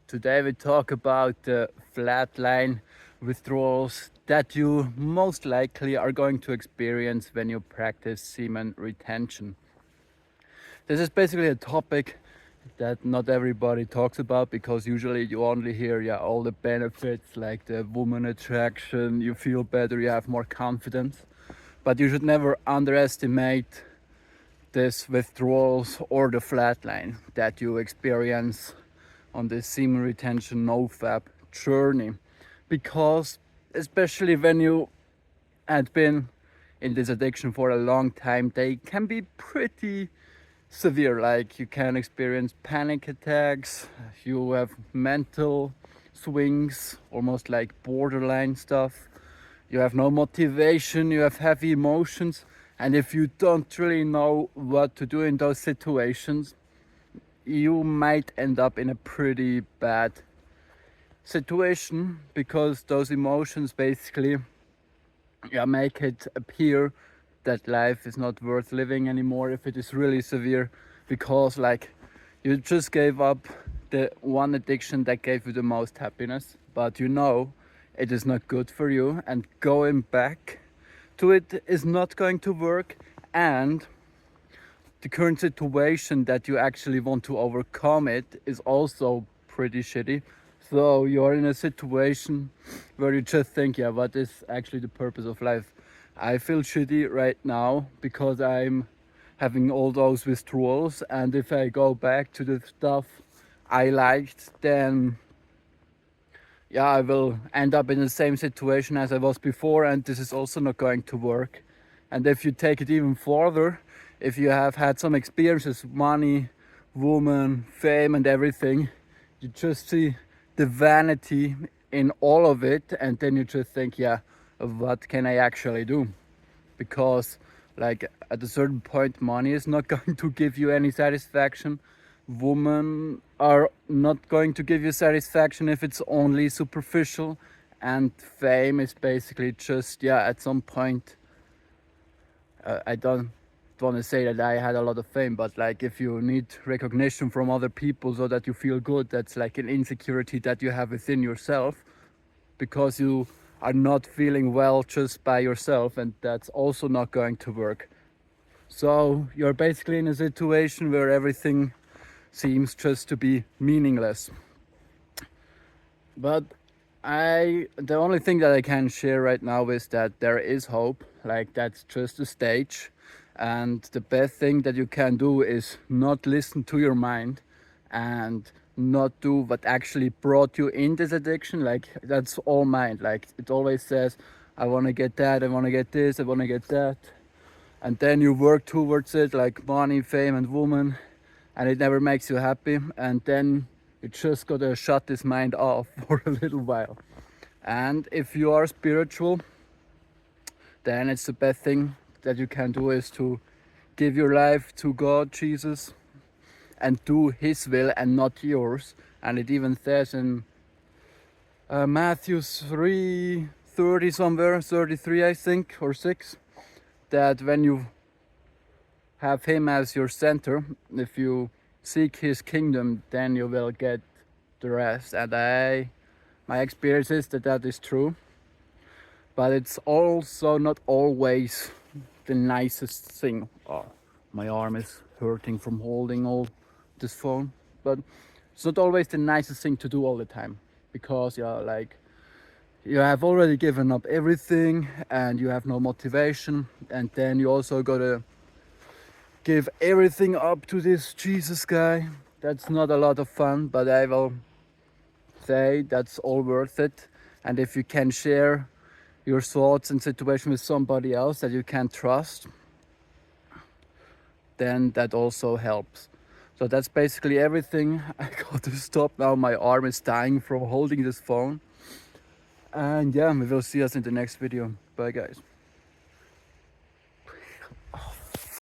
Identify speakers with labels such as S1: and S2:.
S1: Today we talk about the flatline withdrawals that you most likely are going to experience when you practice semen retention. This is basically a topic that not everybody talks about, because usually you only hear all the benefits, like the woman attraction, you feel better, you have more confidence. But you should never underestimate this withdrawals or the flatline that you experience on the semen retention nofap journey, because especially when you had been in this addiction for a long time, they can be pretty severe. Like, you can experience panic attacks, you have mental swings, almost like borderline stuff, you have no motivation, you have heavy emotions, and if you don't really know what to do in those situations, you might end up in a pretty bad situation, because those emotions basically make it appear that life is not worth living anymore if it is really severe, because like you just gave up the one addiction that gave you the most happiness, but you know it is not good for you, and going back to it is not going to work, and the current situation that you actually want to overcome it is also pretty shitty. So you're in a situation where you just think, what is actually the purpose of life? I feel shitty right now because I'm having all those withdrawals, and if I go back to the stuff I liked, then I will end up in the same situation as I was before, and this is also not going to work. And if you take it even further, if you have had some experiences, money, woman, fame and everything, you just see the vanity in all of it, and then you just think, what can I actually do? Because like at a certain point, money is not going to give you any satisfaction, women are not going to give you satisfaction if it's only superficial, and fame is basically just at some point, I don't want to say that I had a lot of fame, but like if you need recognition from other people so that you feel good, that's like an insecurity that you have within yourself, because you are not feeling well just by yourself, and that's also not going to work. So you're basically in a situation where everything seems just to be meaningless. But the only thing that I can share right now is that there is hope. Like, that's just a stage, and the best thing that you can do is not listen to your mind and not do what actually brought you in this addiction. Like, that's all mind. Like, it always says, I want to get that, I want to get this, I want to get that, and then you work towards it, like money, fame and woman, and it never makes you happy, and then you just gotta shut this mind off for a little while. And if you are spiritual, then it's the best thing that you can do is to give your life to God, Jesus, and do his will and not yours. And it even says in Matthew 3:30 somewhere, 33 I think, or 6, that when you have him as your center, if you seek his kingdom, then you will get the rest. And my experience is that is true, but it's also not always the nicest thing. My arm is hurting from holding all this phone, but it's not always the nicest thing to do all the time, because like you have already given up everything and you have no motivation, and then you also gotta give everything up to this Jesus guy. That's not a lot of fun, but I will say that's all worth it. And if you can share your thoughts and situation with somebody else that you can trust, then that also helps. So that's basically everything. I got to stop now, my arm is dying from holding this phone. And we will see us in the next video. Bye guys.